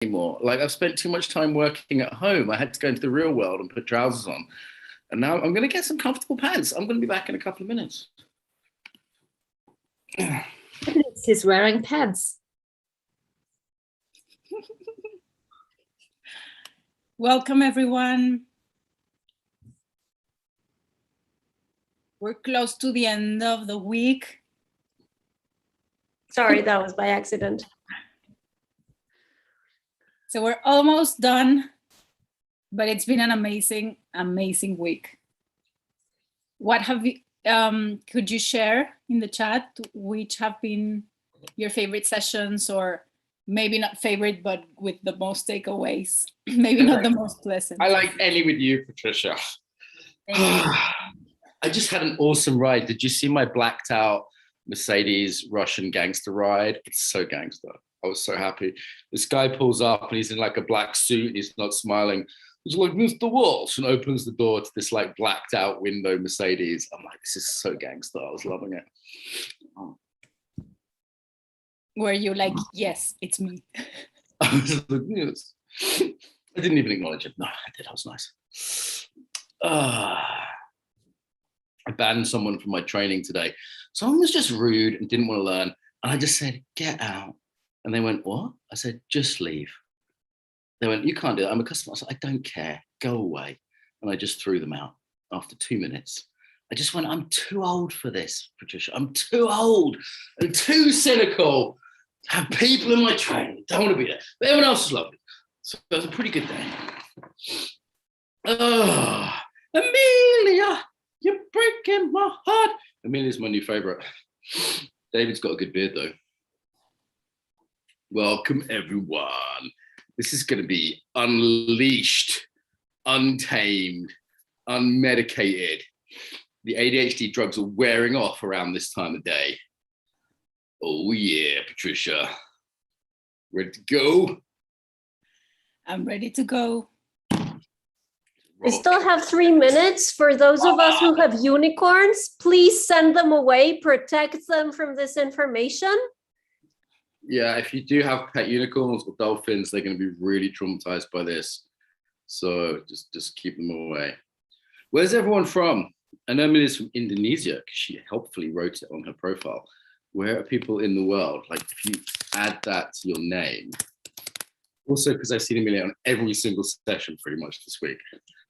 anymore. Like I've spent too much time working at home. I had to go into the real world and put trousers on. And now I'm going to get some comfortable pants. I'm going to be back in a couple of minutes. He's wearing pants. Welcome, everyone. We're close to the end of the week. Sorry, that was by accident. So we're almost done, but it's been an amazing, amazing week. What have you, could you share in the chat which have been your favorite sessions, or maybe not favorite, but with the most takeaways? Maybe not the most pleasant. I like any with you, Patricia. I just had an awesome ride. Did you see my blacked out Mercedes Russian gangster ride? It's so gangster. I was so happy. This guy pulls up and he's in like a black suit and he's not smiling. He's like, Mr. Walsh, and opens the door to this like blacked out window Mercedes. I'm like, this is so gangster. I was loving it. Were you like, yes, it's me? I was like, yes. I didn't even acknowledge it. No, I did. That was nice. I banned someone from my training today. Someone was just rude and didn't want to learn. And I just said, get out. And they went, what? I said, just leave. They went, you can't do that. I'm a customer. I said, I don't care. Go away. And I just threw them out after 2 minutes. I just went, I'm too old for this, Patricia. I'm too old and too cynical to have people in my training. Don't want to be there. But everyone else is lovely. So it was a pretty good day. Oh, Amelia, you're breaking my heart. Amelia's my new favorite. David's got a good beard though. Welcome everyone. This is going to be unleashed, untamed, unmedicated. The ADHD drugs are wearing off around this time of day. Oh yeah, Patricia. Ready to go? I'm ready to go. We still have 3 minutes. For those of us who have unicorns, please send them away, protect them from this information. Yeah, if you do have pet unicorns or dolphins, they're going to be really traumatized by this. So just keep them away. Where's everyone from? I know Amelia's from Indonesia because she helpfully wrote it on her profile. Where are people in the world? Like if you add that to your name. Also, because I've seen Amelia on every single session pretty much this week.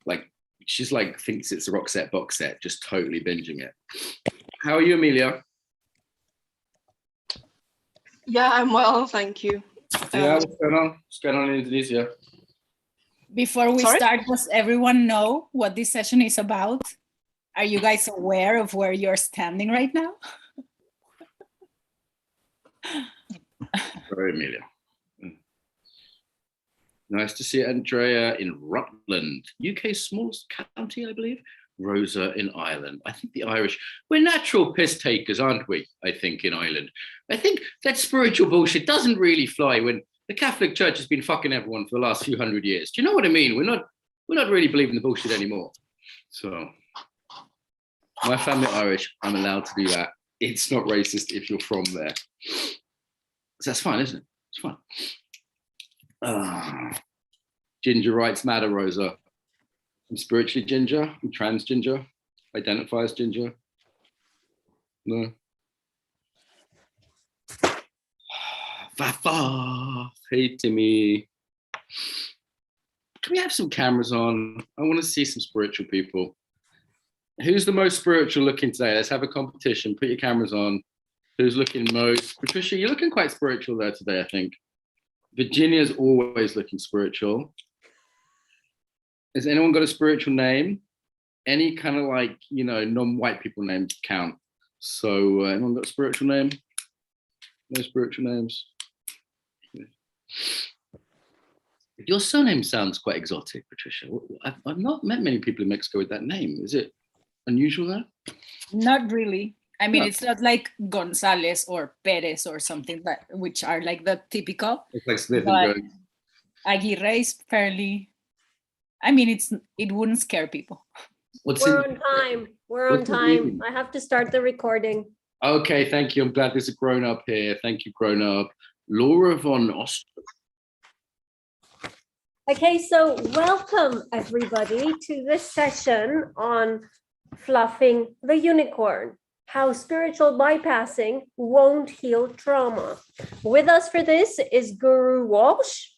Like she's like thinks it's a Roxette box set, just totally binging it. How are you, Amelia? Yeah, I'm well, thank you. Yeah, what's going on? What's going on in Indonesia? Before we start, does everyone know what this session is about? Are you guys aware of where you're standing right now? Sorry, Amelia. Nice to see Andrea in Rutland, UK's smallest county, I believe. Rosa in Ireland. I think the Irish, we're natural piss takers, aren't we? I think in Ireland. I think that spiritual bullshit doesn't really fly when the Catholic Church has been fucking everyone for the last few hundred years. Do you know what I mean? We're not really believing the bullshit anymore. So my family Irish, I'm allowed to do that. It's not racist if you're from there. So that's fine, isn't it? It's fine. Ginger rights matter, Rosa. I'm spiritually ginger. I'm trans ginger. Identify as ginger. No. Vafa. Hey, Timmy. Can we have some cameras on? I want to see some spiritual people. Who's the most spiritual looking today? Let's have a competition. Put your cameras on. Who's looking most? Patricia, you're looking quite spiritual there today, I think. Virginia's always looking spiritual. Has anyone got a spiritual name? Any kind of like, you know, non-white people names count. So anyone got a spiritual name? No spiritual names? Your surname sounds quite exotic, Patricia. I've not met many people in Mexico with that name. Is it unusual there? Not really. I mean, it's not like Gonzalez or Perez or something that which are like the typical. It's like Smith and Jones. Aguirre is fairly. I mean, it wouldn't scare people. We're on time. We're on time. I have to start the recording. Okay, thank you. I'm glad there's a grown up here. Thank you, grown up. Laura von Oster. Okay, so welcome everybody to this session on fluffing the unicorn, how spiritual bypassing won't heal trauma. With us for this is Guru Walsh,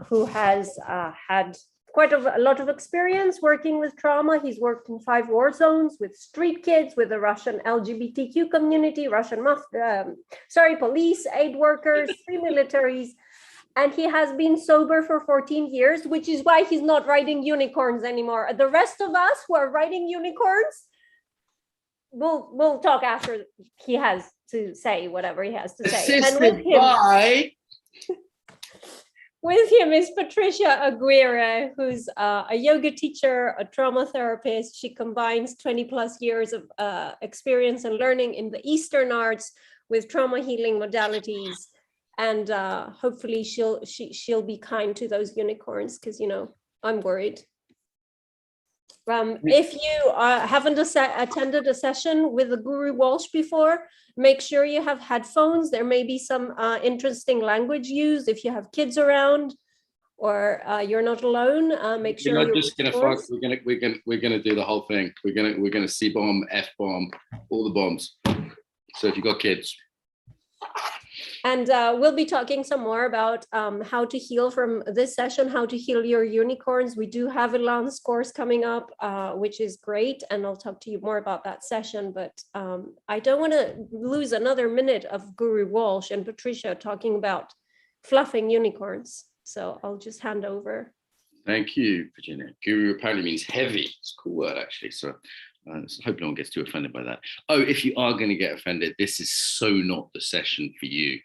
who has had quite a lot of experience working with trauma. He's worked in 5 war zones with street kids, with the Russian LGBTQ community, police, aid workers, 3 militaries. And he has been sober for 14 years, which is why he's not riding unicorns anymore. The rest of us who are riding unicorns, we'll talk after he has to say whatever he has to say. Assisted by... With him is Patricia Aguirre, who's a yoga teacher, a trauma therapist. She combines 20 plus years of experience and learning in the Eastern arts with trauma healing modalities. And hopefully she'll be kind to those unicorns, because, you know, I'm worried. If you haven't attended a session with the Guru Walsh before, make sure you have headphones. There may be some interesting language used if you have kids around, or you're not alone. Make sure you're not just gonna fuck. We're gonna do the whole thing. We're gonna C-bomb, F-bomb, all the bombs. So if you got kids. And we'll be talking some more about how to heal from this session, how to heal your unicorns. We do have a Lance course coming up, which is great. And I'll talk to you more about that session. But I don't want to lose another minute of Guru Walsh and Patricia talking about fluffing unicorns. So I'll just hand over. Thank you, Virginia. Guru apparently means heavy. It's a cool word, actually. So I hope no one gets too offended by that. Oh, if you are going to get offended, this is so not the session for you.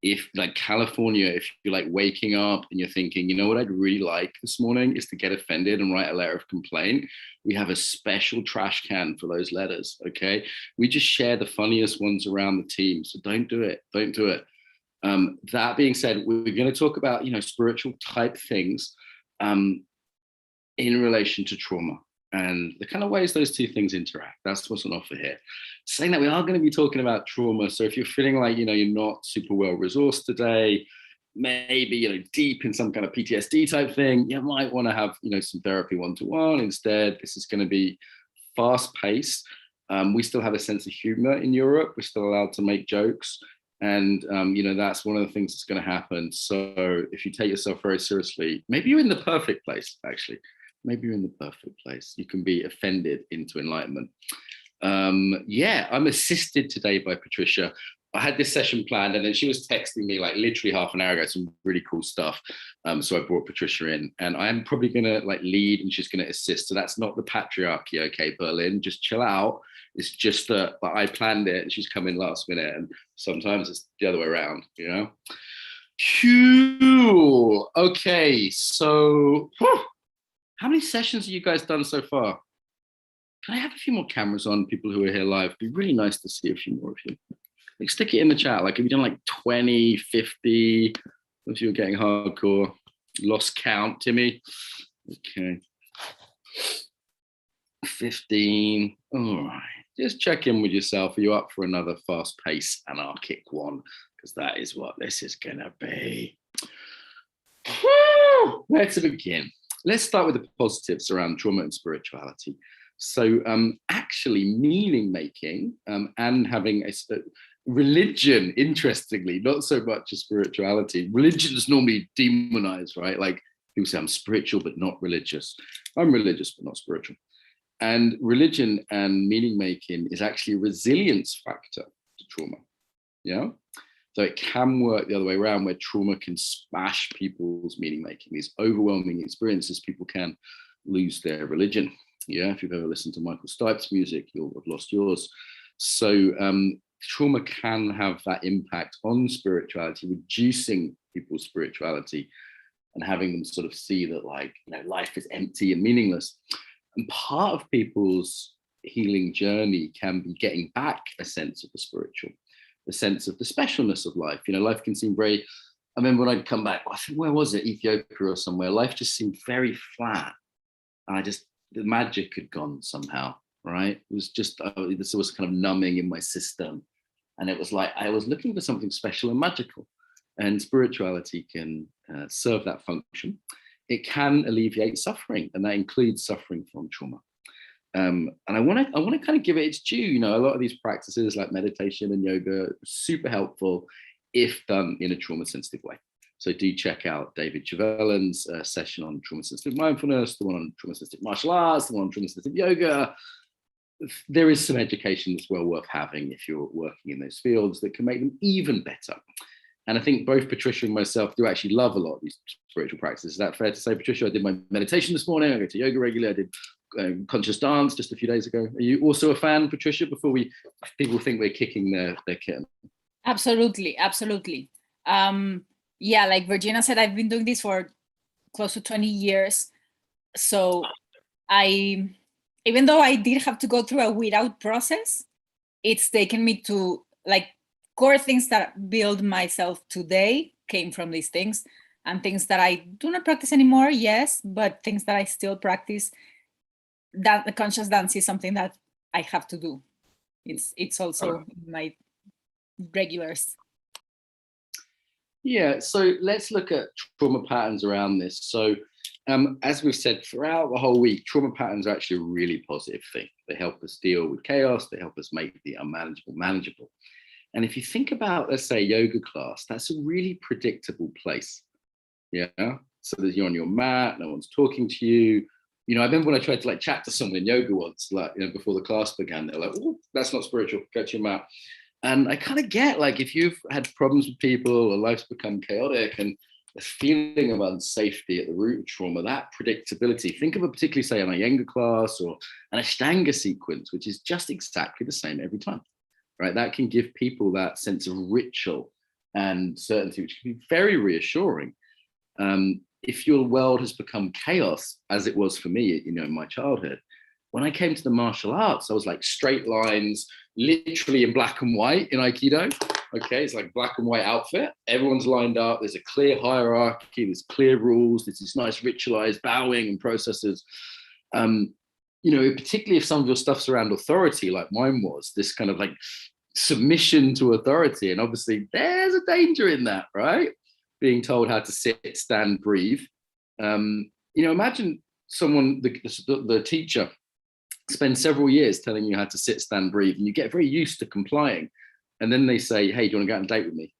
If, like California, if you're like waking up and you're thinking, you know what I'd really like this morning is to get offended and write a letter of complaint, we have a special trash can for those letters, okay? We just share the funniest ones around the team, so don't do it, don't do it. That being said, we're going to talk about, you know, spiritual type things in relation to trauma and the kind of ways those two things interact. That's what's on offer here. Saying that, we are going to be talking about trauma. So if you're feeling like, you know, you're not super well resourced today, maybe, you know, deep in some kind of PTSD type thing, you might want to have, you know, some therapy one-to-one instead. This is going to be fast paced. We still have a sense of humor in Europe. We're still allowed to make jokes. And, you know, that's one of the things that's going to happen. So if you take yourself very seriously, maybe you're in the perfect place, actually. Maybe you're in the perfect place. You can be offended into enlightenment. Yeah, I'm assisted today by Patricia. I had this session planned and then she was texting me like literally half an hour ago, some really cool stuff. So I brought Patricia in and I'm probably gonna like lead and she's gonna assist. So that's not the patriarchy, okay, Berlin, just chill out. It's just that I planned it and she's come in last minute and sometimes it's the other way around, you know? Cool, okay, so, how many sessions have you guys done so far? Can I have a few more cameras on, people who are here live? It'd be really nice to see a few more of you. Like, stick it in the chat. Like, have you done like 20, 50? If you're getting hardcore, lost count, Timmy. Okay. 15. All right. Just check in with yourself. Are you up for another fast-paced anarchic one? Because that is what this is gonna be. Where to begin? Let's start with the positives around trauma and spirituality. So actually meaning making and having a religion, interestingly, not so much a spirituality. Religion is normally demonized, right? Like people say I'm spiritual, but not religious. I'm religious, but not spiritual. And religion and meaning making is actually a resilience factor to trauma, yeah? So it can work the other way around where trauma can smash people's meaning making. These overwhelming experiences, people can lose their religion. Yeah, if you've ever listened to Michael Stipe's music, you'll have lost yours. So trauma can have that impact on spirituality, reducing people's spirituality and having them sort of see that, like, you know, life is empty and meaningless. And part of people's healing journey can be getting back a sense of the spiritual, the sense of the specialness of life. You know, life can seem very, I remember when I'd come back, I think, where was it? Ethiopia or somewhere. Life just seemed very flat. And the magic had gone somehow, right? It was just, this was kind of numbing in my system. And it was like, I was looking for something special and magical. And spirituality can serve that function it can alleviate suffering, and that includes suffering from trauma. And I want to kind of give it its due. You know, a lot of these practices like meditation and yoga are super helpful if done in a trauma-sensitive way. So do check out David Chevellen's session on trauma-sensitive mindfulness, the one on trauma-sensitive martial arts, the one on trauma-sensitive yoga. There is some education that's well worth having if you're working in those fields that can make them even better. And I think both Patricia and myself do actually love a lot of these spiritual practices. Is that fair to say, Patricia? I did my meditation this morning. I go to yoga regularly. I did conscious dance just a few days ago. Are you also a fan, Patricia, before people think we're kicking their kitten? Absolutely, absolutely. Yeah, like Virginia said, I've been doing this for close to 20 years. So even though I did have to go through a weed out process, it's taken me to like core things that build myself today came from these things, and things that I do not practice anymore, yes, but things that I still practice, that the conscious dance is something that I have to do. It's also my regulars. Yeah, so let's look at trauma patterns around this. So as we've said throughout the whole week, trauma patterns are actually a really positive thing. They help us deal with chaos. They help us make the unmanageable manageable. And if you think about, let's say, yoga class, that's a really predictable place. Yeah. So that you're on your mat, no one's talking to you. You know, I remember when I tried to like chat to someone in yoga once, like, you know, before the class began, they're like, oh, that's not spiritual, go to your mat. And I kind of get, like, if you've had problems with people or life's become chaotic and a feeling of unsafety at the root of trauma, that predictability, think of a particularly, say, an Iyengar class or an Ashtanga sequence, which is just exactly the same every time, right? That can give people that sense of ritual and certainty, which can be very reassuring. If your world has become chaos, as it was for me, you know, in my childhood, when I came to the martial arts, I was like straight lines, literally in black and white in Aikido. Okay, it's like black and white outfit. Everyone's lined up. There's a clear hierarchy. There's clear rules. There's this nice ritualized bowing and processes. You know, particularly if some of your stuff's around authority, like mine was, this kind of like submission to authority. And obviously there's a danger in that, right? Being told how to sit, stand, breathe. You know, imagine someone, the teacher, spend several years telling you how to sit, stand, breathe, and you get very used to complying. And then they say, hey, do you want to go out on a date with me?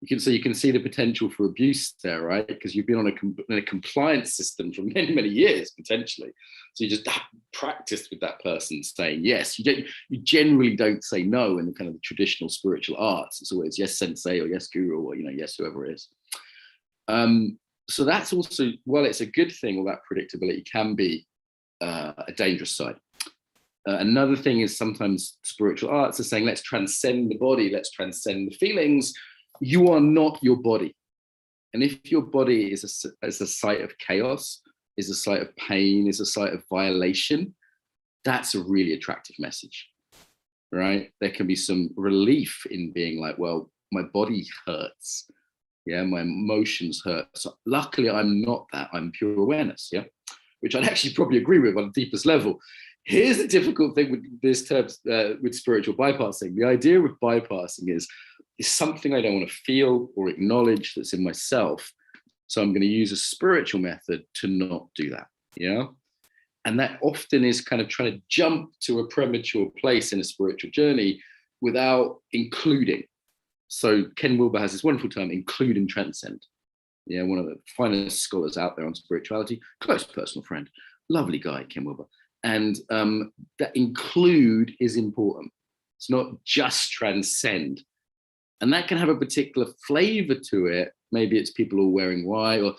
You can see the potential for abuse there, right? Because you've been on a compliance system for many, many years, potentially. So you just practiced with that person saying yes. You generally don't say no in the kind of the traditional spiritual arts. It's always yes, sensei, or yes, guru, or, you know, yes, whoever it is. So that's also, well, it's a good thing, or that predictability can be a dangerous side. Another thing is sometimes spiritual arts are saying, let's transcend the body, let's transcend the feelings. You are not your body. And if your body is a site of chaos, is a site of pain, is a site of violation, that's a really attractive message, right? There can be some relief in being like, well, my body hurts. Yeah, my emotions hurt. So luckily, I'm not that. I'm pure awareness. Yeah, which I'd actually probably agree with on the deepest level. Here's the difficult thing with this term, with spiritual bypassing. The idea with bypassing is something I don't want to feel or acknowledge that's in myself. So I'm going to use a spiritual method to not do that. Yeah. And that often is kind of trying to jump to a premature place in a spiritual journey without including. So Ken Wilber has this wonderful term, include and transcend. Yeah, one of the finest scholars out there on spirituality, close personal friend, lovely guy, Ken Wilber. And that include is important. It's not just transcend. And that can have a particular flavor to it. Maybe it's people all wearing white. Or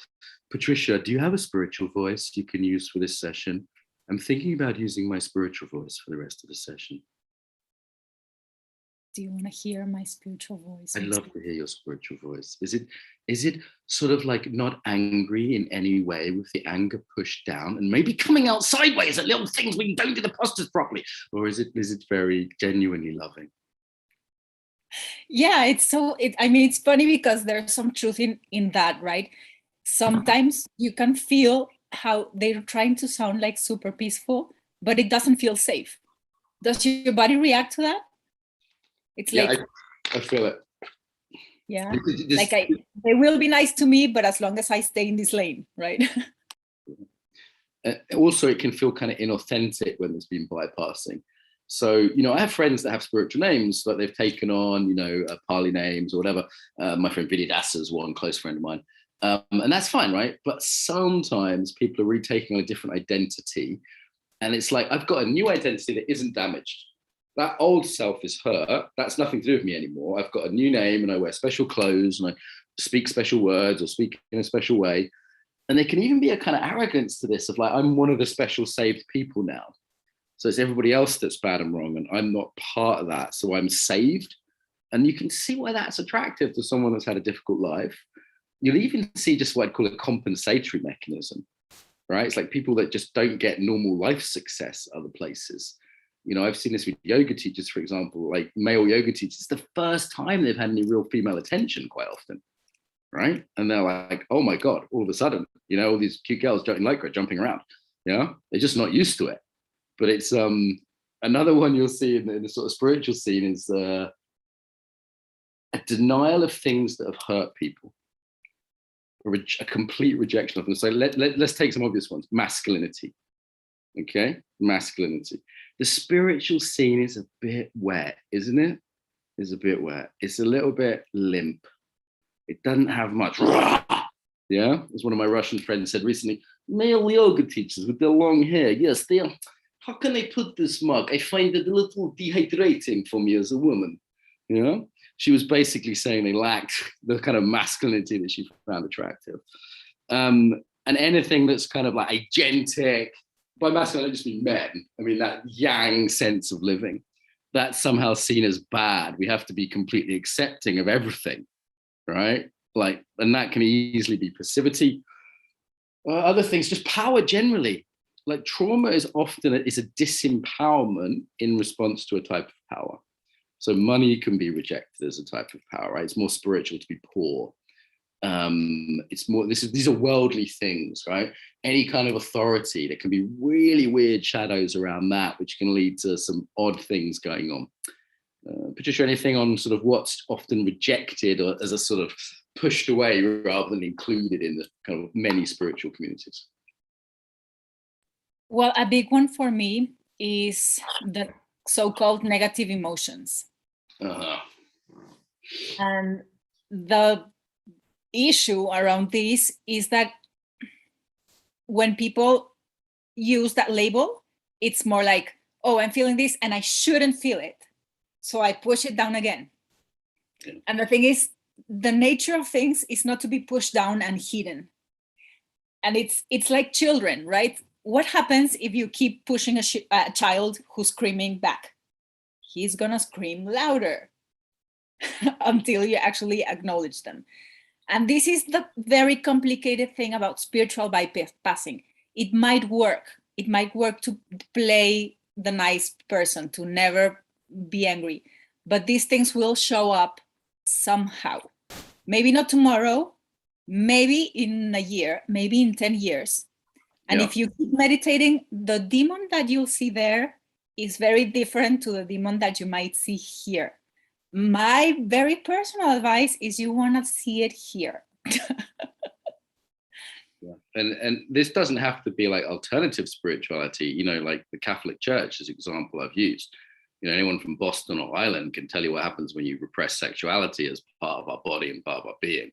Patricia, do you have a spiritual voice you can use for this session? I'm thinking about using my spiritual voice for the rest of the session. Do you want to hear my spiritual voice? I'd love to hear your spiritual voice. Is it sort of like not angry in any way, with the anger pushed down and maybe coming out sideways at little things when you don't do the postures properly? Or is it very genuinely loving? Yeah, I mean, it's funny because there's some truth in that, right? Sometimes you can feel how they're trying to sound like super peaceful, but it doesn't feel safe. Does your body react to that? It's yeah, like, I feel it. Yeah. This- Like they will be nice to me, but as long as I stay in this lane, right? Also, it can feel kind of inauthentic when there's been bypassing. So, I have friends that have spiritual names that they've taken on, Pali names or whatever. My friend Vidya Dasa is one close friend of mine. And that's fine, right? But sometimes people are retaking on a different identity. And it's like, I've got a new identity that isn't damaged. That old self is hurt. That's nothing to do with me anymore. I've got a new name and I wear special clothes and I speak special words or speak in a special way. And there can even be a kind of arrogance to this of like, I'm one of the special saved people now. So it's everybody else that's bad and wrong, and I'm not part of that. So I'm saved. And you can see why that's attractive to someone that's had a difficult life. You'll even see just what I'd call a compensatory mechanism, right? It's like people that just don't get normal life success other places. I've seen this with yoga teachers, for example, like male yoga teachers. It's the first time they've had any real female attention quite often, right? And they're like, oh my God, all of a sudden, all these cute girls jumping around, they're just not used to it. But it's another one you'll see in the sort of spiritual scene is a denial of things that have hurt people, a complete rejection of them. So let's take some obvious ones. Masculinity, okay? Masculinity. The spiritual scene is a bit wet, isn't it? It's a bit wet. It's a little bit limp. It doesn't have much. Yeah, as one of my Russian friends said recently, male yoga teachers with their long hair, yes, they are. How can I put this mug? I find it a little dehydrating for me as a woman. She was basically saying they lacked the kind of masculinity that she found attractive. And anything that's kind of like agentic, by masculine, I just mean men. I mean, that yang sense of living, that's somehow seen as bad. We have to be completely accepting of everything, right? And that can easily be passivity. Other things, just power generally. Like trauma is often a disempowerment in response to a type of power. So money can be rejected as a type of power, right? It's more spiritual to be poor. It's more, these are worldly things, right? Any kind of authority, there can be really weird shadows around that, which can lead to some odd things going on. Patricia, anything on sort of what's often rejected or as a sort of pushed away rather than included in the kind of many spiritual communities? Well, a big one for me is the so-called negative emotions. Uh-huh. And the issue around this is that when people use that label, it's more like, oh, I'm feeling this and I shouldn't feel it. So I push it down again. Yeah. And the thing is, the nature of things is not to be pushed down and hidden. And it's like children, right? What happens if you keep pushing a child who's screaming back? He's gonna scream louder until you actually acknowledge them. And this is the very complicated thing about spiritual bypassing. It might work. It might work to play the nice person, to never be angry. But these things will show up somehow. Maybe not tomorrow, maybe in a year, maybe in 10 years. And if you keep meditating, the demon that you'll see there is very different to the demon that you might see here. My very personal advice is you want to see it here. And this doesn't have to be like alternative spirituality, like the Catholic Church as an example I've used. Anyone from Boston or Ireland can tell you what happens when you repress sexuality as part of our body and part of our being.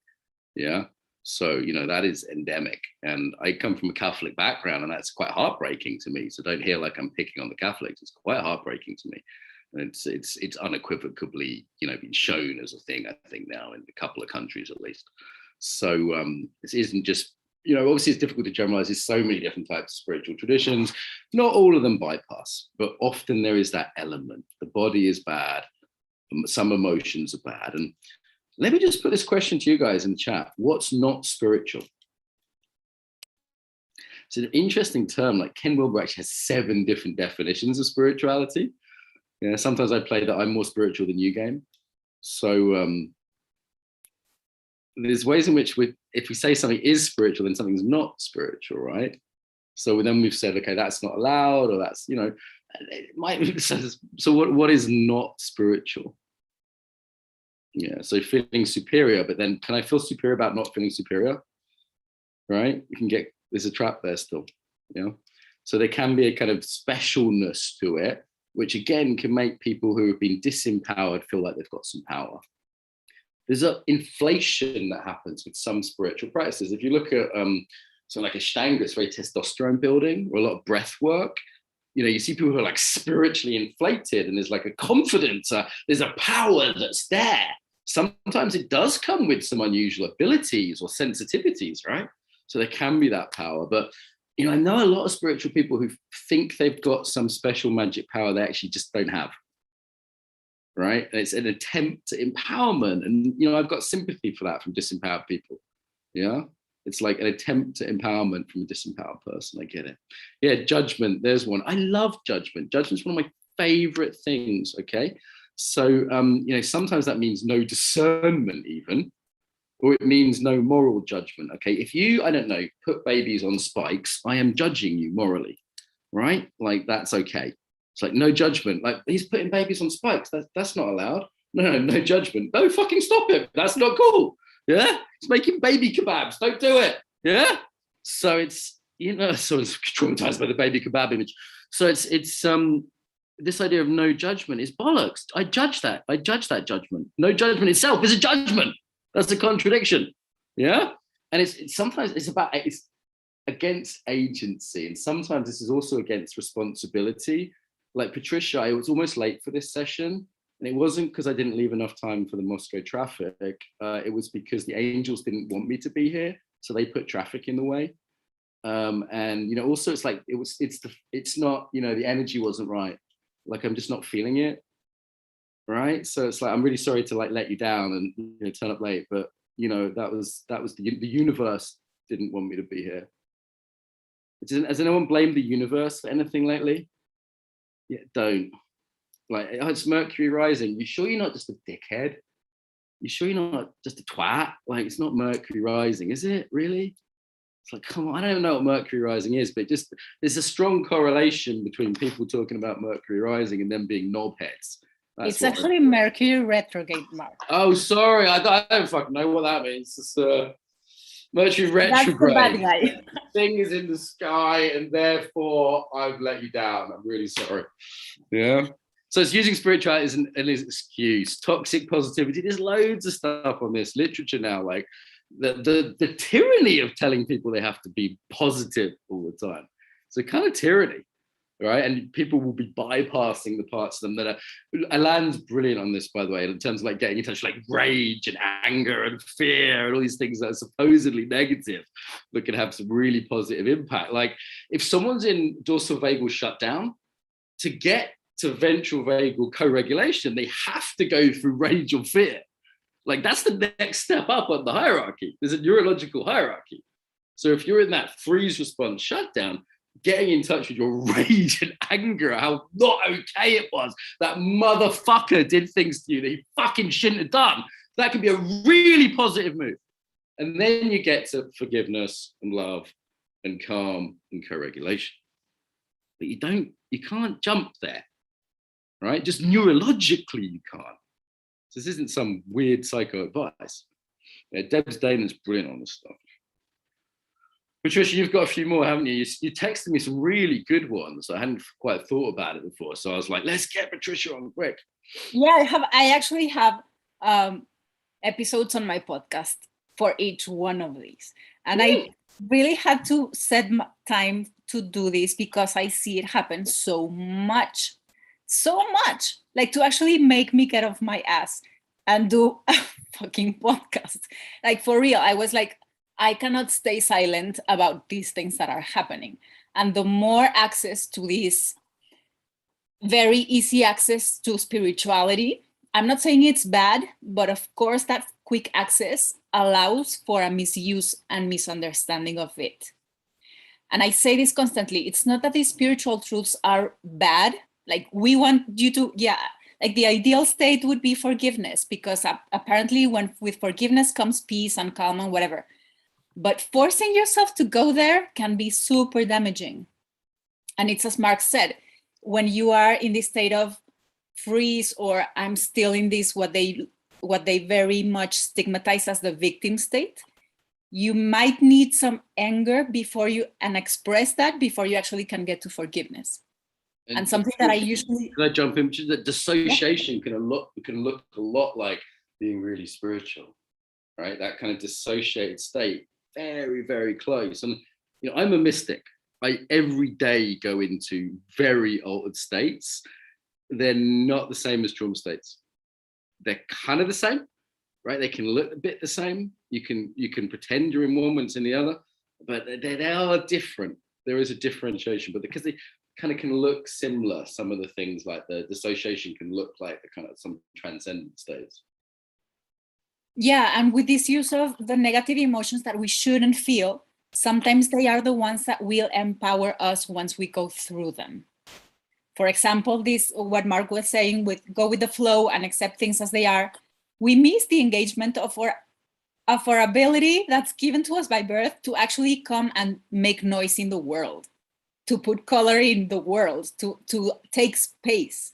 Yeah. So, that is endemic. And I come from a Catholic background, and that's quite heartbreaking to me. So don't hear like I'm picking on the Catholics. It's quite heartbreaking to me. And it's unequivocally, been shown as a thing, I think now in a couple of countries at least. So this isn't just, obviously it's difficult to generalize. There's so many different types of spiritual traditions. Not all of them bypass, but often there is that element. The body is bad. Some emotions are bad. And let me just put this question to you guys in the chat. What's not spiritual? It's an interesting term. Like Ken Wilber actually has 7 different definitions of spirituality. Sometimes I play that I'm more spiritual than you game. So there's ways in which if we say something is spiritual, then something's not spiritual, right? So then we've said, okay, that's not allowed, or that's, it might make sense. So what is not spiritual? Yeah, so feeling superior, but then can I feel superior about not feeling superior? Right? You can get, there's a trap there still, you know? So there can be a kind of specialness to it, which again can make people who have been disempowered feel like they've got some power. There's an inflation that happens with some spiritual practices. If you look at something like Ashtanga, it's very testosterone building, or a lot of breath work. You know, you see people who are like spiritually inflated, and there's like a confidence, there's a power that's there. Sometimes it does come with some unusual abilities or sensitivities, right? So there can be that power. But, you know, I know a lot of spiritual people who think they've got some special magic power they actually just don't have, right? And it's an attempt at empowerment. And, you know, I've got sympathy for that from disempowered people. Yeah. It's like an attempt at empowerment from a disempowered person. I get it. Yeah, judgment. There's one. I love judgment. Judgment's one of my favorite things. Okay. So, you know, sometimes that means no discernment even, or it means no moral judgment. Okay. If you, I don't know, put babies on spikes, I am judging you morally, right? Like that's okay. It's like no judgment. Like he's putting babies on spikes. That's not allowed. No judgment. No, fucking stop it. That's not cool. Yeah, it's making baby kebabs. Don't do it. Yeah. So it's, you know, so it's traumatized by the baby kebab image. So it's this idea of no judgment is bollocks. I judge that judgment. No judgment itself is a judgment. That's a contradiction. Yeah. And it's sometimes it's against agency, and sometimes this is also against responsibility. Like Patricia, I was almost late for this session. And it wasn't because I didn't leave enough time for the Moscow traffic. It was because the angels didn't want me to be here, so they put traffic in the way. And you know, also it's like it's not, you know, the energy wasn't right. Like I'm just not feeling it, right? So it's like I'm really sorry to like let you down and, you know, turn up late, but you know that was the universe didn't want me to be here. Has anyone blamed the universe for anything lately? Yeah, don't. Like, it's Mercury rising. You sure you're not just a dickhead? You sure you're not just a twat? Like, it's not Mercury rising, is it? Really? It's like, come on, I don't even know what Mercury rising is, but just there's a strong correlation between people talking about Mercury rising and them being knobheads. It's actually Mercury retrograde, Mark. Oh, sorry, I don't fucking know what that means. It's Mercury retrograde. That's the bad guy. Thing is in the sky, and therefore I've let you down. I'm really sorry. Yeah. So it's using spirituality as an excuse. Toxic positivity. There's loads of stuff on this literature now, like the tyranny of telling people they have to be positive all the time. It's a kind of tyranny, right? And people will be bypassing the parts of them that are. Alan's brilliant on this, by the way, in terms of like getting in touch with like rage and anger and fear and all these things that are supposedly negative, but can have some really positive impact. Like if someone's in dorsal vagal shutdown, to get to ventral vagal co-regulation, they have to go through rage or fear. Like that's the next step up on the hierarchy. There's a neurological hierarchy. So if you're in that freeze response shutdown, getting in touch with your rage and anger, how not okay it was, that motherfucker did things to you that he fucking shouldn't have done, that can be a really positive move. And then you get to forgiveness and love and calm and co-regulation. But you can't jump there. Right? Just neurologically, you can't. So this isn't some weird psycho advice. Yeah, Debs Damon's brilliant on this stuff. Patricia, you've got a few more, haven't you? You texted me some really good ones. I hadn't quite thought about it before. So I was like, let's get Patricia on quick. Yeah, I actually have episodes on my podcast for each one of these. And I really had to set time to do this because I see it happen so much, like to actually make me get off my ass and do a fucking podcast. Like for real, I was like, I cannot stay silent about these things that are happening. And the more access to this very easy access to spirituality, I'm not saying it's bad, but of course that quick access allows for a misuse and misunderstanding of it. And I say this constantly, it's not that these spiritual truths are bad. Like we want you to, like the ideal state would be forgiveness, because apparently with forgiveness comes peace and calm and whatever. But forcing yourself to go there can be super damaging. And it's as Mark said, when you are in this state of freeze, or I'm still in this, what they what they very much stigmatize as the victim state. You might need some anger before you and express that before you actually can get to forgiveness. And something that I usually... Can I jump in? The dissociation can look a lot like being really spiritual, right? That kind of dissociated state, very, very close. And, you know, I'm a mystic. I every day go into very altered states. They're not the same as trauma states. They're kind of the same, right? They can look a bit the same. You can pretend you're in one when it's in the other, but they are different. There is a differentiation, but because they kind of can look similar, some of the things like the dissociation can look like the kind of some transcendent states. Yeah, and with this use of the negative emotions that we shouldn't feel, sometimes they are the ones that will empower us once we go through them. For example, this, what Mark was saying, with go with the flow and accept things as they are, we miss the engagement of our ability that's given to us by birth to actually come and make noise in the world, to put color in the world, to take space.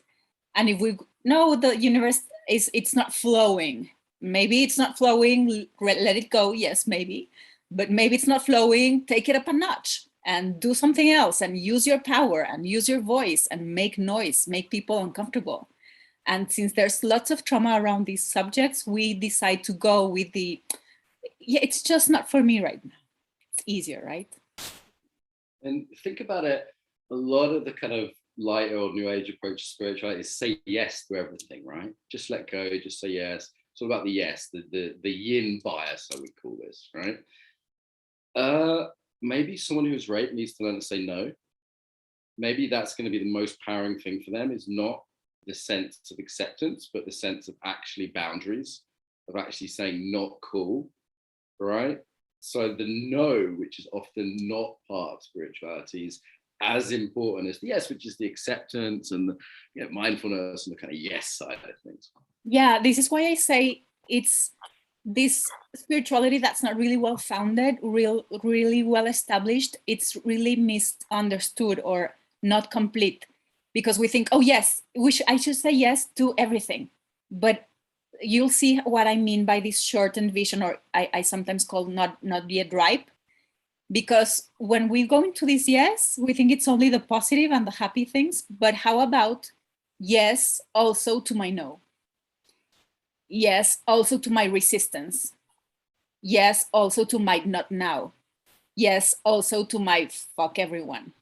And if we know the universe it's not flowing, maybe it's not flowing, let it go, yes, maybe. But maybe it's not flowing, take it up a notch and do something else and use your power and use your voice and make noise, make people uncomfortable. And since there's lots of trauma around these subjects, we decide to go with the, yeah, it's just not for me right now. It's easier, right? And think about it, a lot of the kind of lighter or new age approach to spirituality is say yes to everything, right? Just let go, just say yes. It's all about the yes, the yin bias, I would call this, right? Maybe someone who's raped needs to learn to say no. Maybe that's going to be the most powering thing for them, is not the sense of acceptance, but the sense of actually boundaries, of actually saying not cool, right? So the no, which is often not part of spirituality, is as important as the yes, which is the acceptance and the mindfulness and the kind of yes side of things. Yeah, this is why I say it's this spirituality that's not really well founded, really well established. It's really misunderstood or not complete, because we think, oh yes, I should say yes to everything. But you'll see what I mean by this shortened vision, or I sometimes call not yet ripe. Because when we go into this yes, we think it's only the positive and the happy things. But how about yes also to my no? Yes also to my resistance. Yes also to my not now. Yes also to my fuck everyone.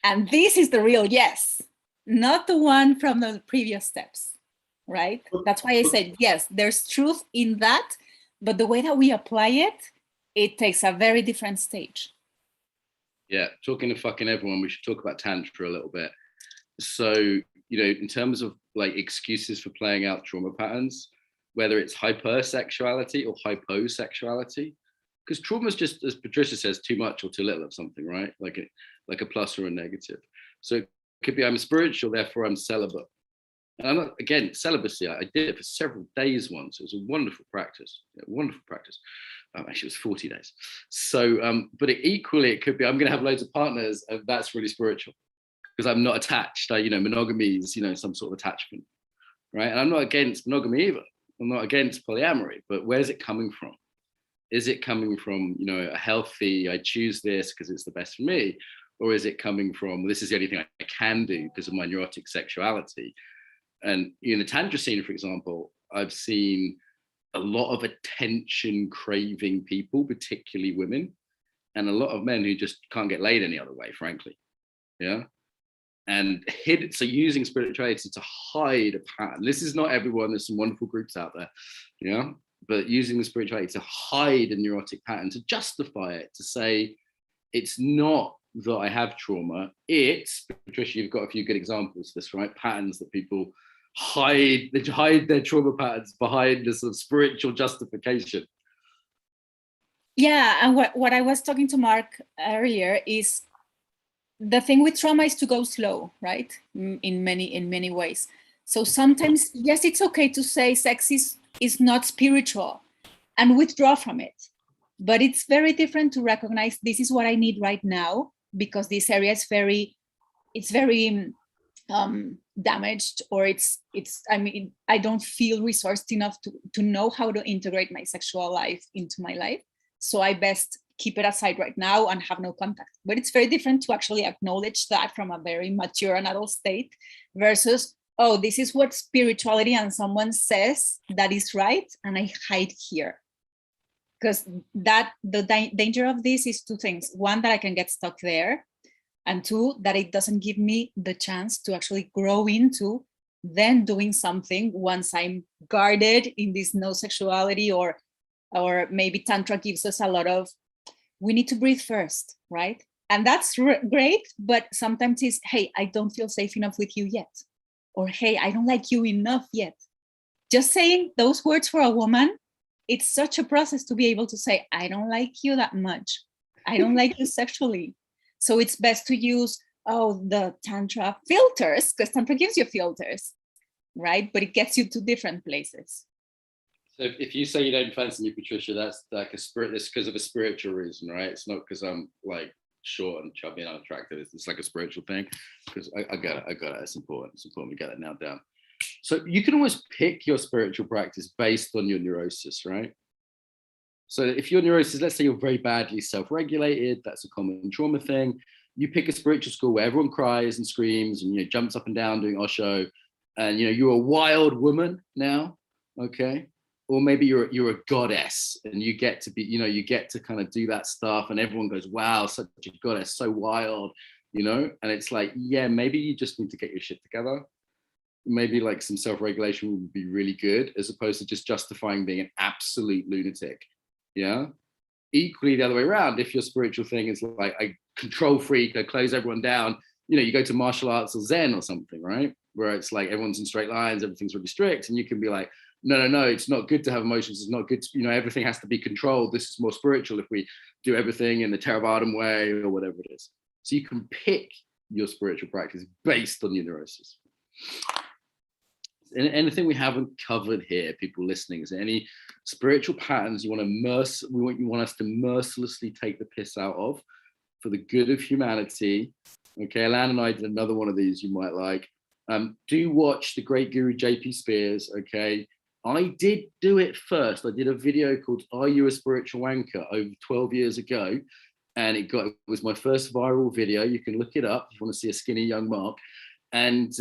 And this is the real yes, not the one from the previous steps, right? That's why I said, yes, there's truth in that, but the way that we apply it, it takes a very different stage. Yeah, talking to fucking everyone, we should talk about Tantra a little bit. So, you know, in terms of like excuses for playing out trauma patterns, whether it's hypersexuality or hyposexuality, because trauma is just, as Patricia says, too much or too little of something, right? Like a plus or a negative. So it could be I'm spiritual, therefore I'm celibate. And I'm not, again, celibacy, I did it for several days once. It was a wonderful practice, wonderful practice. Actually, it was 40 days. So, but equally, it could be I'm going to have loads of partners, and that's really spiritual because I'm not attached. Monogamy is, some sort of attachment, right? And I'm not against monogamy either. I'm not against polyamory, but where's it coming from? Is it coming from, a healthy, I choose this because it's the best for me? Or is it coming from, this is the only thing I can do because of my neurotic sexuality? And in the Tantra scene, for example, I've seen a lot of attention craving people, particularly women, and a lot of men who just can't get laid any other way, frankly. Yeah. And so using spirituality to hide a pattern. This is not everyone, there's some wonderful groups out there. Yeah. But using the spirituality to hide a neurotic pattern, to justify it, to say, it's not that I have trauma, it's, Patricia, you've got a few good examples of this, right? Patterns that people hide their trauma patterns behind this sort of spiritual justification. Yeah, and what I was talking to Mark earlier is the thing with trauma is to go slow, right? In many ways. So sometimes, yes, it's okay to say sex is not spiritual and withdraw from it. But it's very different to recognize this is what I need right now, because this area is very damaged, or it's I mean, I don't feel resourced enough to know how to integrate my sexual life into my life, so I best keep it aside right now and have no contact. But it's very different to actually acknowledge that from a very mature and adult state versus, oh, this is what spirituality and someone says that is right, and I hide here. Because that the danger of this is two things. One, that I can get stuck there, and two, that it doesn't give me the chance to actually grow into then doing something once I'm guarded in this no sexuality, or maybe Tantra gives us a lot of, we need to breathe first, right? And that's great, but sometimes it's, hey, I don't feel safe enough with you yet. Or, hey, I don't like you enough yet. Just saying those words for a woman, it's such a process to be able to say, I don't like you that much. I don't like you sexually. So it's best to use, the Tantra filters, because Tantra gives you filters, right? But it gets you to different places. So if you say you don't fancy me, Patricia, that's like it's because of a spiritual reason, right? It's not because I'm like short and chubby and unattractive. It's like a spiritual thing. Because I got it. It's important. It's important we get it now down. So you can always pick your spiritual practice based on your neurosis, right? So if your neurosis, let's say you're very badly self-regulated, that's a common trauma thing. You pick a spiritual school where everyone cries and screams and jumps up and down doing Osho, and you're a wild woman now, okay? Or maybe you're a goddess and you get to be, you get to kind of do that stuff, and everyone goes, wow, such a goddess, so wild, and it's like, yeah, maybe you just need to get your shit together. Maybe like some self-regulation would be really good, as opposed to just justifying being an absolute lunatic. Yeah. Equally the other way around, if your spiritual thing is like I control freak, I close everyone down, you go to martial arts or Zen or something, right? Where it's like everyone's in straight lines, everything's really strict, and you can be like, no, it's not good to have emotions. It's not good to, everything has to be controlled. This is more spiritual if we do everything in the Theravada way or whatever it is. So you can pick your spiritual practice based on your neurosis. Anything we haven't covered here, people listening, is there any spiritual patterns you want us to mercilessly take the piss out of for the good of humanity? Okay, Alan and I did another one of these you might like. Do watch the great guru JP Spears, okay? I did do it first. I did a video called Are You a Spiritual Wanker over 12 years ago. And it was my first viral video. You can look it up if you want to see a skinny young Mark. And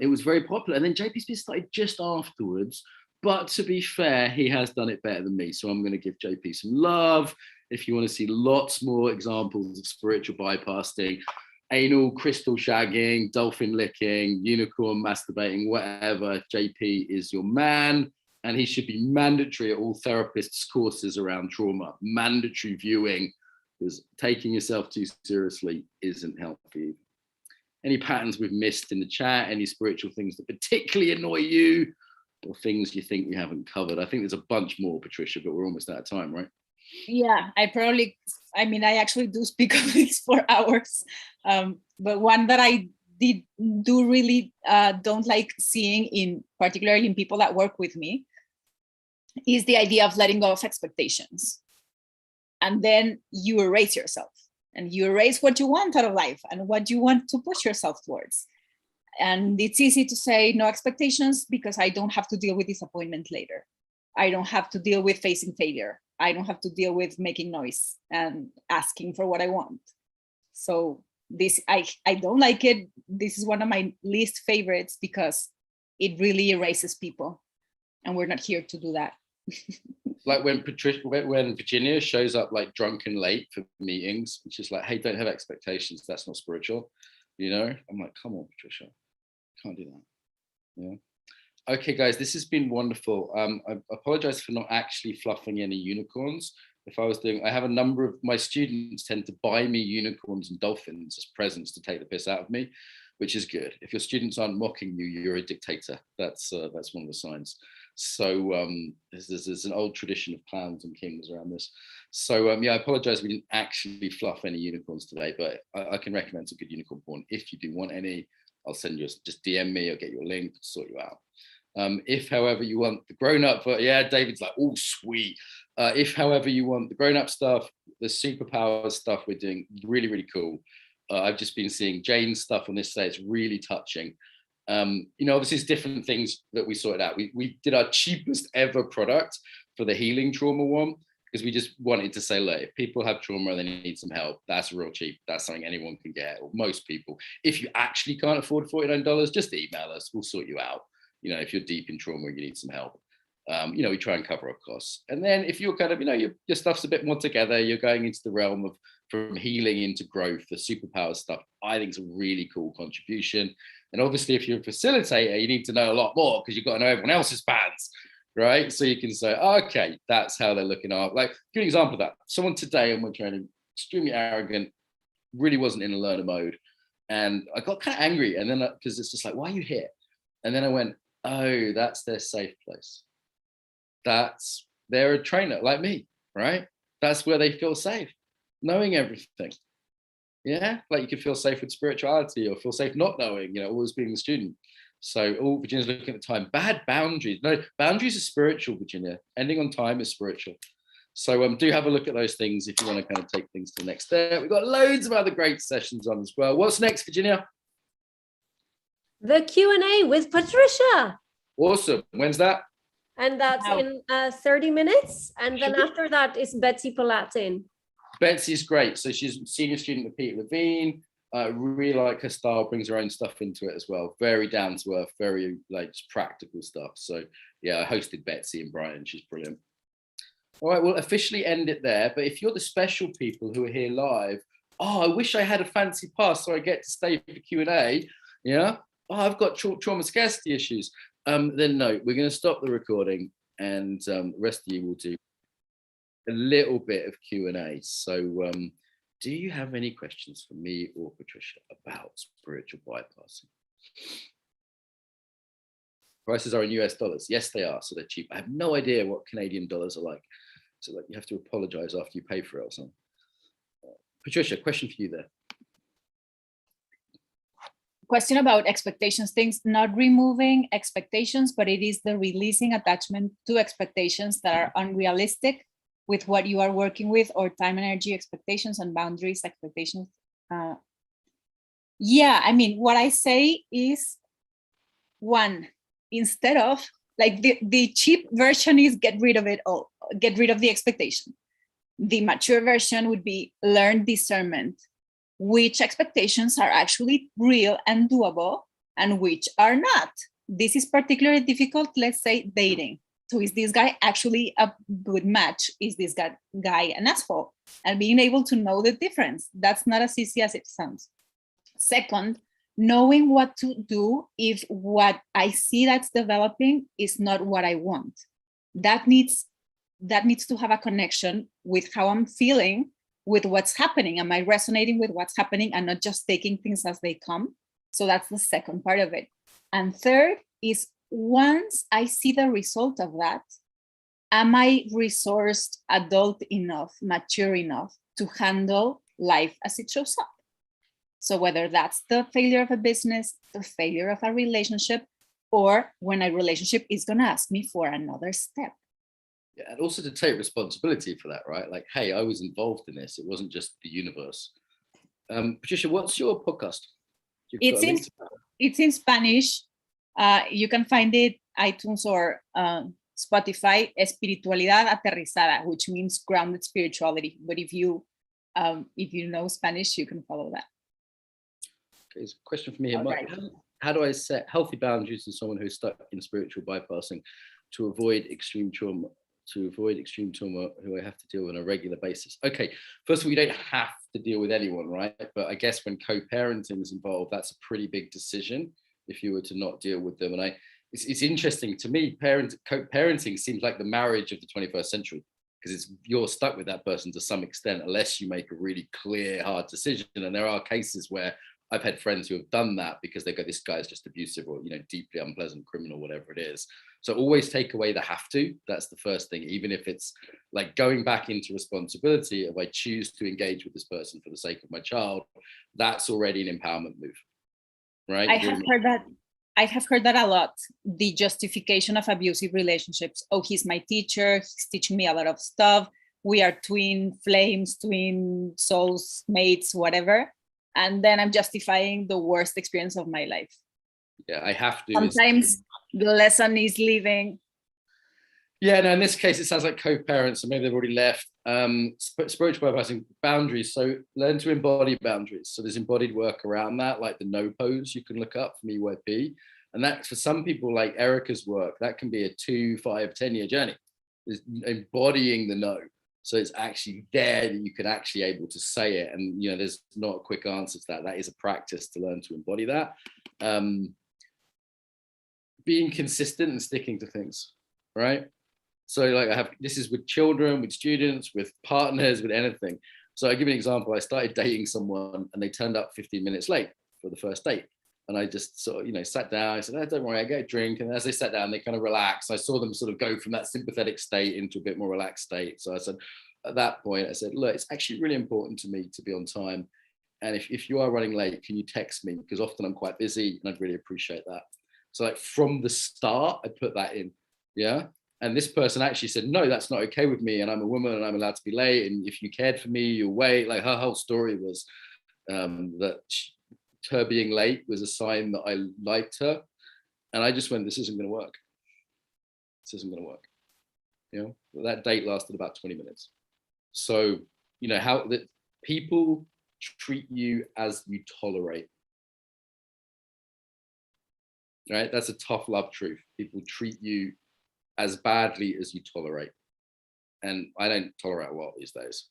it was very popular. And then JP Spears started just afterwards. But to be fair, he has done it better than me. So I'm going to give JP some love. If you want to see lots more examples of spiritual bypassing, anal crystal shagging, dolphin licking, unicorn masturbating, whatever, JP is your man. And he should be mandatory at all therapists' courses around trauma. Mandatory viewing, because taking yourself too seriously isn't healthy. Any patterns we've missed in the chat, any spiritual things that particularly annoy you, or things you think we haven't covered? I think there's a bunch more, Patricia, but we're almost out of time, right? Yeah, I actually do speak of this for hours. But one that I really don't like seeing, particularly in people that work with me, is the idea of letting go of expectations. And then you erase yourself. And you erase what you want out of life and what you want to push yourself towards. And it's easy to say no expectations because I don't have to deal with disappointment later. I don't have to deal with facing failure. I don't have to deal with making noise and asking for what I want. So this, I don't like it. This is one of my least favorites because it really erases people. And we're not here to do that. Like when Virginia shows up like drunk and late for meetings, it's just like, hey, don't have expectations. That's not spiritual. I'm like, come on, Patricia, can't do that. Yeah. Okay, guys, this has been wonderful. I apologize for not actually fluffing any unicorns. I have a number of my students tend to buy me unicorns and dolphins as presents to take the piss out of me, which is good. If your students aren't mocking you, you're a dictator. That's one of the signs. So there's an old tradition of clowns and kings around this. So I apologize we didn't actually fluff any unicorns today, but I can recommend some good unicorn porn. If you do want any, I'll send you, just DM me, I'll get you a link, sort you out. If, however, you want the grown-up, David's like, oh, sweet. If, however, you want the grown-up stuff, the superpower stuff we're doing, really, really cool. I've just been seeing Jane's stuff on this site. It's really touching. Obviously it's different things that we sorted out. We did our cheapest ever product for the healing trauma one, because we just wanted to say, look, if people have trauma and they need some help, that's real cheap. That's something anyone can get, or most people. If you actually can't afford $49, just email us. We'll sort you out. If you're deep in trauma and you need some help. We try and cover our costs. And then if you're kind of, your stuff's a bit more together, you're going into the realm of from healing into growth, the superpower stuff, I think is a really cool contribution. And obviously, if you're a facilitator, you need to know a lot more because you've got to know everyone else's plans, right? So you can say, okay, that's how they're looking at. Like, give an example of that. Someone today on my training, extremely arrogant, really wasn't in a learner mode. And I got kind of angry. And then, because it's just like, why are you here? And then I went, oh, that's their safe place. They're a trainer like me, right? That's where they feel safe, knowing everything. Yeah, like you could feel safe with spirituality or feel safe not knowing, always being the student. So, Virginia's looking at the time. Bad boundaries. No, boundaries are spiritual, Virginia. Ending on time is spiritual. So do have a look at those things if you want to kind of take things to the next step. We've got loads of other great sessions on as well. What's next, Virginia? The Q&A with Patricia. Awesome. When's that? And that's in 30 minutes. And then after that is Betsy Palatin. Betsy's great. So she's a senior student with Peter Levine. Really like her style, brings her own stuff into it as well. Very down to earth, very just practical stuff. So yeah, I hosted Betsy in Brighton. She's brilliant. All right, we'll officially end it there. But if you're the special people who are here live, I wish I had a fancy pass so I get to stay for Q&A. Yeah. I've got trauma scarcity issues. Then no, we're going to stop the recording, and the rest of you will do a little bit of Q&A. So do you have any questions for me or Patricia about spiritual bypassing? Prices are in US dollars. Yes, they are. So they're cheap. I have no idea what Canadian dollars are like. So you have to apologize after you pay for it or something. Patricia, question for you there. Question about expectations, things, not removing expectations, but it is the releasing attachment to expectations that are unrealistic with what you are working with, or time, energy, expectations, and boundaries, expectations. Yeah, I mean, what I say is, one, instead of like the cheap version is get rid of it all, get rid of the expectation. The mature version would be learn discernment. Which expectations are actually real and doable and which are not. This is particularly difficult, let's say, dating. So is this guy actually a good match? Is this guy an asshole? And being able to know the difference. That's not as easy as it sounds. Second, knowing what to do if what I see that's developing is not what I want. That needs to have a connection with how I'm feeling, with what's happening. Am I resonating with what's happening and not just taking things as they come? So that's the second part of it. And third is, once I see the result of that, am I resourced, adult enough, mature enough to handle life as it shows up? So whether that's the failure of a business, the failure of a relationship, or when a relationship is going to ask me for another step. Yeah, and also to take responsibility for that, right? Like, hey, I was involved in this. It wasn't just the universe. Patricia, what's your podcast? It's in Spanish. You can find it iTunes or Spotify. Espiritualidad aterrizada, which means grounded spirituality. But if you know Spanish, you can follow that. Okay, so question for me here. Right. How do I set healthy boundaries to someone who's stuck in spiritual bypassing to avoid extreme trauma? Who I have to deal with on a regular basis. Okay, first of all, you don't have to deal with anyone, right? But I guess when co-parenting is involved, that's a pretty big decision if you were to not deal with them. And it's interesting to me, co-parenting seems like the marriage of the 21st century, because you're stuck with that person to some extent unless you make a really clear, hard decision. And there are cases where I've had friends who have done that because they go, this guy's just abusive or, deeply unpleasant, criminal, whatever it is. So always take away the have to. That's the first thing, even if it's like going back into responsibility. If I choose to engage with this person for the sake of my child, that's already an empowerment move, right? I have heard that a lot. The justification of abusive relationships. Oh, he's my teacher. He's teaching me a lot of stuff. We are twin flames, twin souls, mates, whatever. And then I'm justifying the worst experience of my life. Yeah, I have to. Sometimes the lesson is leaving. Yeah, no, in this case, it sounds like co-parents, so maybe they've already left. Spiritual bypassing boundaries. So learn to embody boundaries. So there's embodied work around that, like the no pose you can look up from EYP. And that, for some people like Erica's work, that can be a 2, 5, 10-year journey. Is embodying the no. So it's actually there that you can actually able to say it. And, you know, there's not a quick answer to that. That is a practice to learn to embody that. Being consistent and sticking to things, right? So like this is with children, with students, with partners, with anything. So I give you an example. I started dating someone and they turned up 15 minutes late for the first date. And I just sort of, you know, sat down. I said, oh, don't worry, I get a drink. And as they sat down, they kind of relaxed. I saw them sort of go from that sympathetic state into a bit more relaxed state. So I said, at that point, I said, look, it's actually really important to me to be on time. And if you are running late, can you text me? Because often I'm quite busy and I'd really appreciate that. So like from the start, I put that in, yeah. And this person actually said, no, that's not okay with me. And I'm a woman and I'm allowed to be late. And if you cared for me, you'll wait. Like her whole story was that her being late was a sign that I liked her. And I just went, this isn't going to work. This isn't going to work. You know, well, that date lasted about 20 minutes. So, you know, how that people treat you as you tolerate. Right? That's a tough love truth. People treat you as badly as you tolerate. And I don't tolerate a lot these days.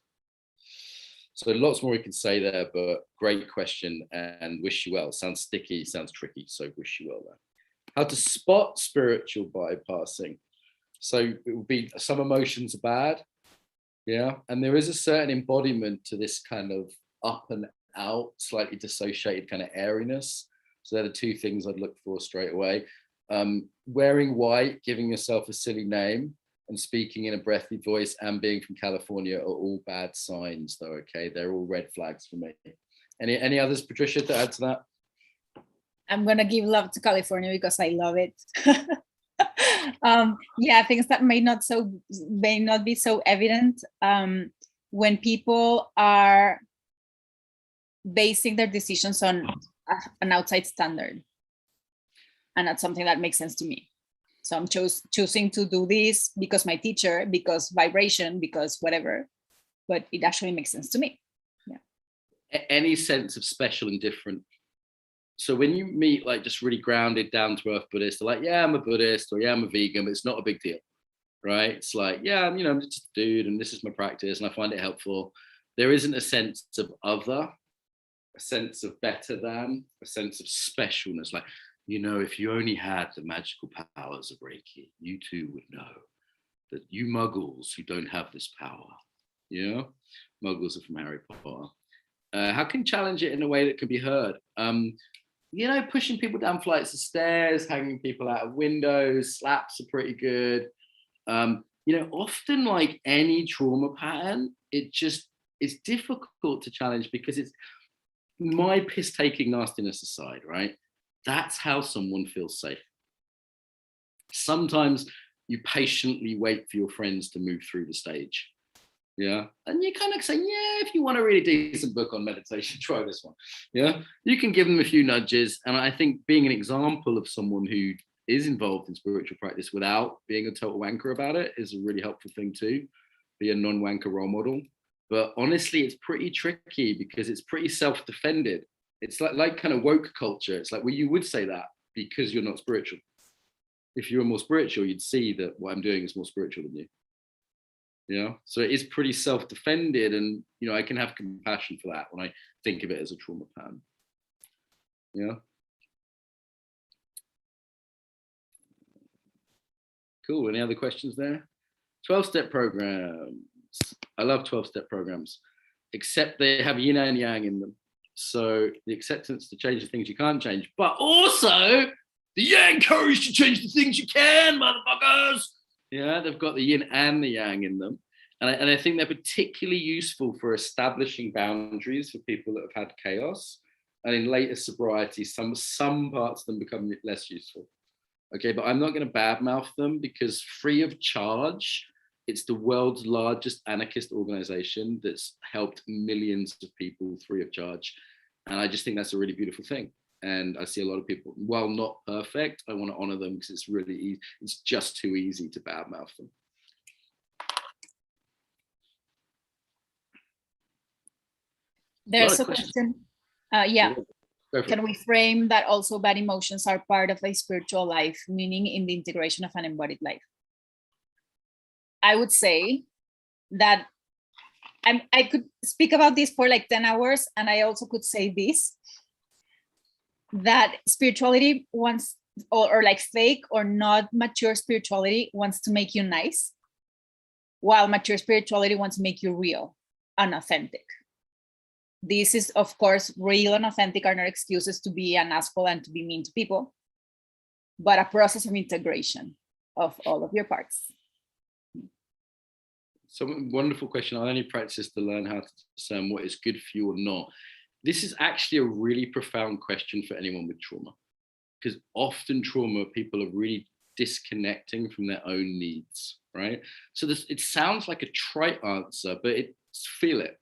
So lots more we can say there, but great question and wish you well. Sounds sticky, sounds tricky, so wish you well there. How to spot spiritual bypassing. So it will be some emotions are bad, yeah, and there is a certain embodiment to this kind of up and out, slightly dissociated kind of airiness. So they're the two things I'd look for straight away. Wearing white, giving yourself a silly name, and speaking in a breathy voice and being from California are all bad signs, though. Okay, they're all red flags for me. Any others, Patricia, to add to that? I'm gonna give love to California because I love it. Yeah, things that may not be so evident when people are basing their decisions on an outside standard and not something that makes sense to me. So I'm choosing to do this because my teacher, because vibration, because whatever, but it actually makes sense to me. Yeah. Any sense of special and different. So when you meet like just really grounded, down to earth Buddhists, they're like, yeah, I'm a Buddhist, or yeah, I'm a vegan, but it's not a big deal, right? It's like, yeah, I'm just a dude and this is my practice and I find it helpful. There isn't a sense of other, a sense of better than, a sense of specialness. Like, if you only had the magical powers of Reiki, you too would know that you muggles who don't have this power, muggles are from Harry Potter. How can you challenge it in a way that can be heard? Pushing people down flights of stairs, hanging people out of windows, slaps are pretty good. Often like any trauma pattern, it's difficult to challenge because it's my piss-taking nastiness aside, right? That's how someone feels safe. Sometimes you patiently wait for your friends to move through the stage. Yeah. And you kind of say, yeah, if you want a really decent book on meditation, try this one. Yeah. You can give them a few nudges. And I think being an example of someone who is involved in spiritual practice without being a total wanker about it is a really helpful thing too. Be a non-wanker role model. But honestly, it's pretty tricky because it's pretty self-defended. It's like kind of woke culture. It's like, well, you would say that because you're not spiritual. If you were more spiritual, you'd see that what I'm doing is more spiritual than you. Yeah, so it is pretty self-defended, and I can have compassion for that when I think of it as a trauma pattern. Yeah. Cool. Any other questions there? 12-step programs. I love 12-step programs, except they have yin and yang in them. So the acceptance to change the things you can't change, but also the yang courage to change the things you can, motherfuckers. Yeah, they've got the yin and the yang in them. And I think they're particularly useful for establishing boundaries for people that have had chaos. And in later sobriety, some parts of them become less useful. Okay, but I'm not going to badmouth them because free of charge, it's the world's largest anarchist organization that's helped millions of people free of charge. And I just think that's a really beautiful thing. And I see a lot of people, while not perfect, I want to honor them because it's really easy. It's just too easy to badmouth them. There's a question. Yeah. Can we frame that also bad emotions are part of a spiritual life, meaning in the integration of an embodied life? I would say that I could speak about this for like 10 hours, and I also could say this, that spirituality wants, or like fake or not mature spirituality wants to make you nice, while mature spirituality wants to make you real and authentic. This is, of course, real and authentic are not excuses to be an asshole and to be mean to people, but a process of integration of all of your parts. So wonderful question. I only practice to learn how to discern what is good for you or not. This is actually a really profound question for anyone with trauma, because often trauma, people are really disconnecting from their own needs, right? So it sounds like a trite answer, but feel it.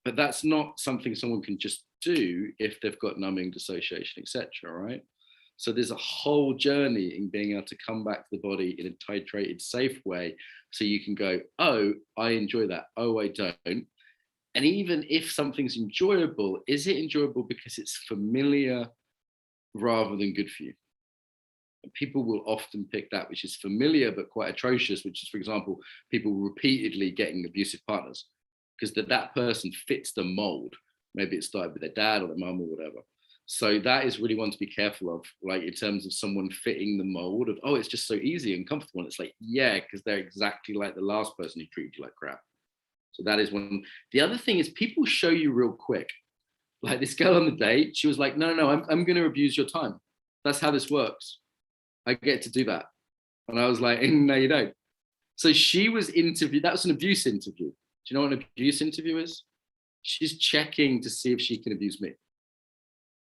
But that's not something someone can just do if they've got numbing, dissociation, etc. Right? So there's a whole journey in being able to come back to the body in a titrated, safe way, so you can go, oh, I enjoy that. Oh, I don't. And even if something's enjoyable, is it enjoyable because it's familiar rather than good for you? And people will often pick that which is familiar but quite atrocious, which is, for example, people repeatedly getting abusive partners, because that person fits the mold. Maybe it started with their dad or their mum or whatever. So that is really one to be careful of, like in terms of someone fitting the mold of, oh, it's just so easy and comfortable. And it's like, yeah, because they're exactly like the last person who treated you like crap. So that is one. The other thing is people show you real quick. Like this girl on the date, she was like, no, I'm going to abuse your time. That's how this works. I get to do that. And I was like, no, you don't. So she was interviewed. That was an abuse interview. Do you know what an abuse interview is? She's checking to see if she can abuse me.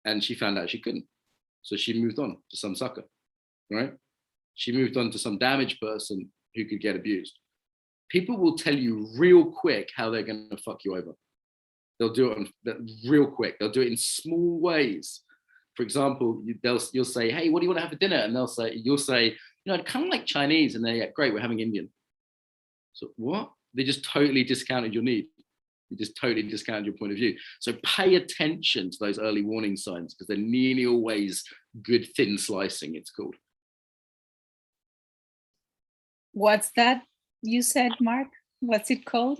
And she found out she couldn't. So she moved on to some sucker, right? She moved on to some damaged person who could get abused. People will tell you real quick how they're going to fuck you over. They'll do it real quick. They'll do it in small ways. For example, you'll say, hey, what do you want to have for dinner? And you'll say, you know, I'd kind of like Chinese. And they're, yeah, great, we're having Indian. So what? They just totally discounted your need. You just totally discounted your point of view. So pay attention to those early warning signs, because they're nearly always good thin slicing, it's called. What's that you said, Mark? What's it called?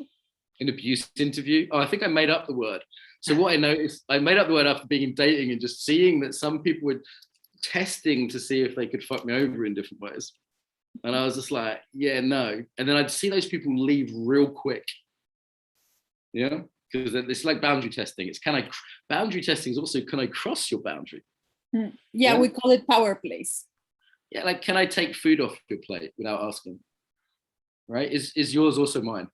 An abuse interview. Oh, I think I made up the word. So what I noticed, I made up the word after being in dating and just seeing that some people were testing to see if they could fuck me over in different ways. And I was just like, yeah, no. And then I'd see those people leave real quick. Yeah, because it's like boundary testing. It's boundary testing is also, can I cross your boundary? Yeah, we call it power plays. Yeah, like, can I take food off your plate without asking? Right? Is yours also mine?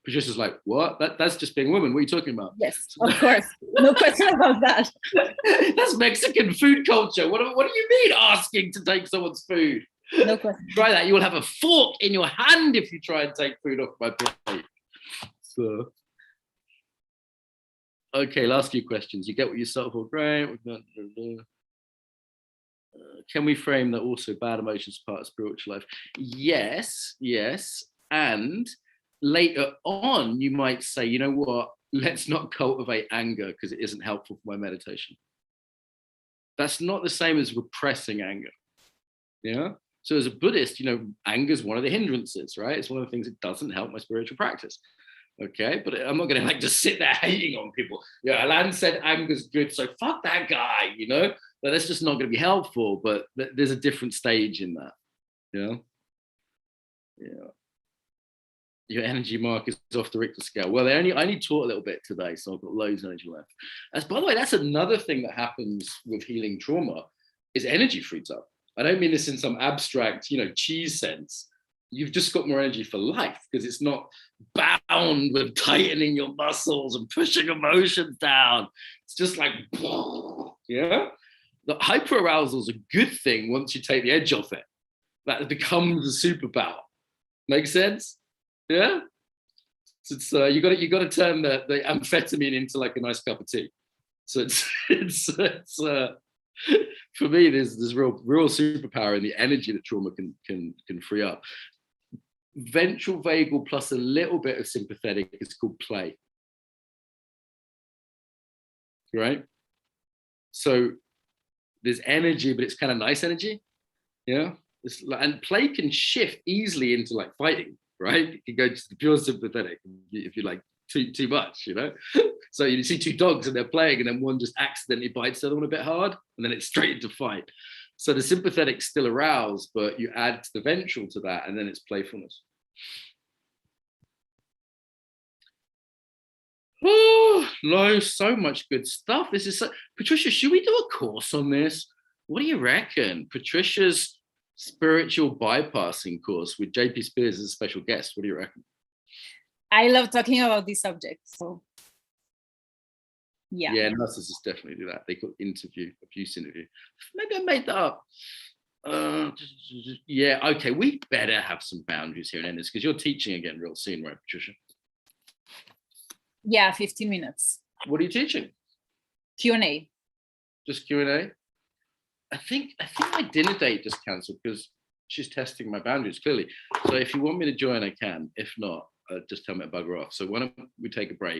Patricia's like, what? That's just being a woman. What are you talking about? Yes, of course. No question about that. That's Mexican food culture. What do you mean asking to take someone's food? No question. Try that. You will have a fork in your hand if you try and take food off my plate. So, okay, last few questions. You get what you settle for, great. Can we frame that also bad emotions are part of spiritual life? Yes. And later on, you might say, you know what? Let's not cultivate anger because it isn't helpful for my meditation. That's not the same as repressing anger. Yeah. So as a Buddhist, you know, anger is one of the hindrances, right? It's one of the things that doesn't help my spiritual practice. Okay, but I'm not going to like just sit there hating on people. Yeah, Alan said anger's good, so fuck that guy, you know? But that's just not going to be helpful, but there's a different stage in that, you know? Yeah. Your energy mark is off the Richter scale. Well, I only taught a little bit today, so I've got loads of energy left. By the way, that's another thing that happens with healing trauma, is energy frees up. I don't mean this in some abstract, you know, cheese sense. You've just got more energy for life because it's not bound with tightening your muscles and pushing emotions down. It's just like, yeah. The hyperarousal is a good thing once you take the edge off it. That becomes a superpower. Make sense? Yeah. So it's you got to turn the amphetamine into like a nice cup of tea. So it's for me, there's real superpower in the energy that trauma can free up. Ventral vagal plus a little bit of sympathetic is called play. Right? So there's energy, but it's kind of nice energy. Yeah. And play can shift easily into like fighting, right? It can go to the pure sympathetic if you like too much, you know? So you see two dogs and they're playing, and then one just accidentally bites the other one a bit hard, and then it's straight into fight. So the sympathetic's still aroused, but you add the ventral to that, and then it's playfulness. Oh, no, so much good stuff. This is Patricia, should we do a course on this? What do you reckon? Patricia's spiritual bypassing course with JP Spears as a special guest. What do you reckon? I love talking about this subject. So yeah. Yeah, narcissists definitely do that. They call abuse interview. Maybe I made that up. Yeah, okay. We better have some boundaries here in this, because you're teaching again real soon, right, Patricia? Yeah, 15 minutes. What are you teaching? Q&A. Just Q&A? I think my dinner date just cancelled because she's testing my boundaries, clearly. So if you want me to join, I can. If not, just tell me to bugger off. So why don't we take a break,